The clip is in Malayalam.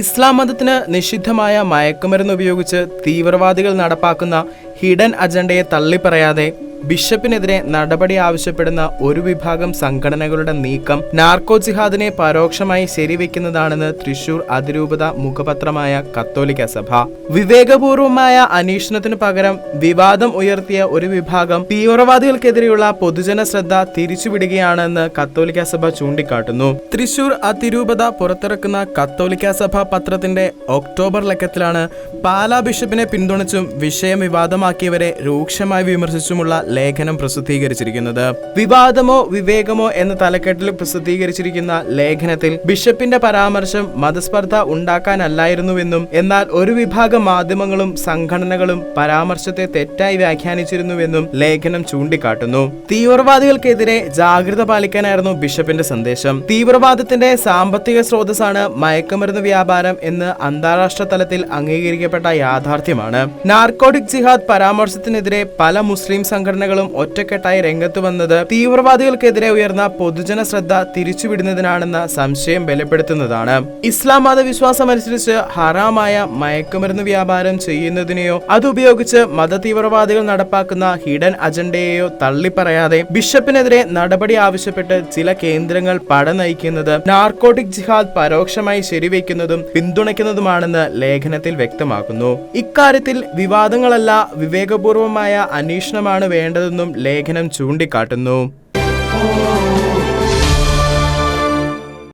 ഇസ്ലാം മതത്തിന് നിഷിദ്ധമായ മയക്കുമരുന്ന് ഉപയോഗിച്ച് തീവ്രവാദികൾ നടപ്പാക്കുന്ന ഹിഡൻ അജണ്ടയെ തള്ളിപ്പറയാതെ ബിഷപ്പിനെതിരെ നടപടി ആവശ്യപ്പെടുന്ന ഒരു വിഭാഗം സംഘടനകളുടെ നീക്കം നാർക്കോ ജിഹാദിനെ പരോക്ഷമായി ശരിവെക്കുന്നതാണെന്ന് തൃശൂർ അതിരൂപത മുഖപത്രമായ കത്തോലിക്ക സഭ. വിവേകപൂർവമായ അന്വേഷണത്തിനു പകരം വിവാദം ഉയർത്തിയ ഒരു വിഭാഗം തീവ്രവാദികൾക്കെതിരെയുള്ള പൊതുജന ശ്രദ്ധ തിരിച്ചുവിടുകയാണെന്ന് കത്തോലിക്ക സഭ ചൂണ്ടിക്കാട്ടുന്നു. തൃശൂർ അതിരൂപത പുറത്തിറക്കുന്ന കത്തോലിക്ക സഭ പത്രത്തിന്റെ ഒക്ടോബർ ലക്കത്തിലാണ് പാലാ ബിഷപ്പിനെ പിന്തുണച്ചും വിഷയം വിവാദമാക്കിയവരെ രൂക്ഷമായി വിമർശിച്ചുമുള്ള ലേഖനം പ്രസിദ്ധീകരിച്ചിരിക്കുന്നത്. വിവാദമോ വിവേകമോ എന്ന തലക്കെട്ടിൽ പ്രസിദ്ധീകരിച്ചിരിക്കുന്ന ലേഖനത്തിൽ ബിഷപ്പിന്റെ പരാമർശം മതസ്പർദ്ധ ഉണ്ടാക്കാനല്ലായിരുന്നുവെന്നും എന്നാൽ ഒരു വിഭാഗം മാധ്യമങ്ങളും സംഘടനകളും പരാമർശത്തെ തെറ്റായി വ്യാഖ്യാനിച്ചിരുന്നുവെന്നും ലേഖനം ചൂണ്ടിക്കാട്ടുന്നു. തീവ്രവാദികൾക്കെതിരെ ജാഗ്രത പാലിക്കാനായിരുന്നു ബിഷപ്പിന്റെ സന്ദേശം. തീവ്രവാദത്തിന്റെ സാമ്പത്തിക സ്രോതസ്സാണ് മയക്കുമരുന്ന് വ്യാപാരം എന്ന് അന്താരാഷ്ട്ര തലത്തിൽ അംഗീകരിക്കപ്പെട്ട യാഥാർത്ഥ്യമാണ്. നാർക്കോട്ടിക് ജിഹാദ് പരാമർശത്തിനെതിരെ പല മുസ്ലിം സംഘടനകളും ഒറ്റക്കെട്ടായി രംഗത്ത് വന്നത് തീവ്രവാദികൾക്കെതിരെ ഉയർന്ന പൊതുജന ശ്രദ്ധ തിരിച്ചുവിടുന്നതിനാണെന്ന സംശയം ബലപ്പെടുത്തുന്നതാണ്. ഇസ്ലാം മതവിശ്വാസമനുസരിച്ച് ഹറാമായ മയക്കുമരുന്ന് വ്യാപാരം ചെയ്യുന്നതിനെയോ അതുപയോഗിച്ച് മത തീവ്രവാദികൾ നടപ്പാക്കുന്ന ഹിഡൻ അജണ്ടയെയോ തള്ളിപ്പറയാതെ ബിഷപ്പിനെതിരെ നടപടി ആവശ്യപ്പെട്ട് ചില കേന്ദ്രങ്ങൾ പട നയിക്കുന്നത് നാർക്കോട്ടിക് ജിഹാദ് പരോക്ഷമായി ശരിവയ്ക്കുന്നതും പിന്തുണയ്ക്കുന്നതുമാണെന്ന് ലേഖനത്തിൽ വ്യക്തമാക്കുന്നു. ഇക്കാര്യത്തിൽ വിവാദങ്ങളല്ല, വിവേകപൂർവമായ അന്വേഷണമാണ് വേണ്ടതെന്നും ലേഖനം ചൂണ്ടിക്കാട്ടുന്നു.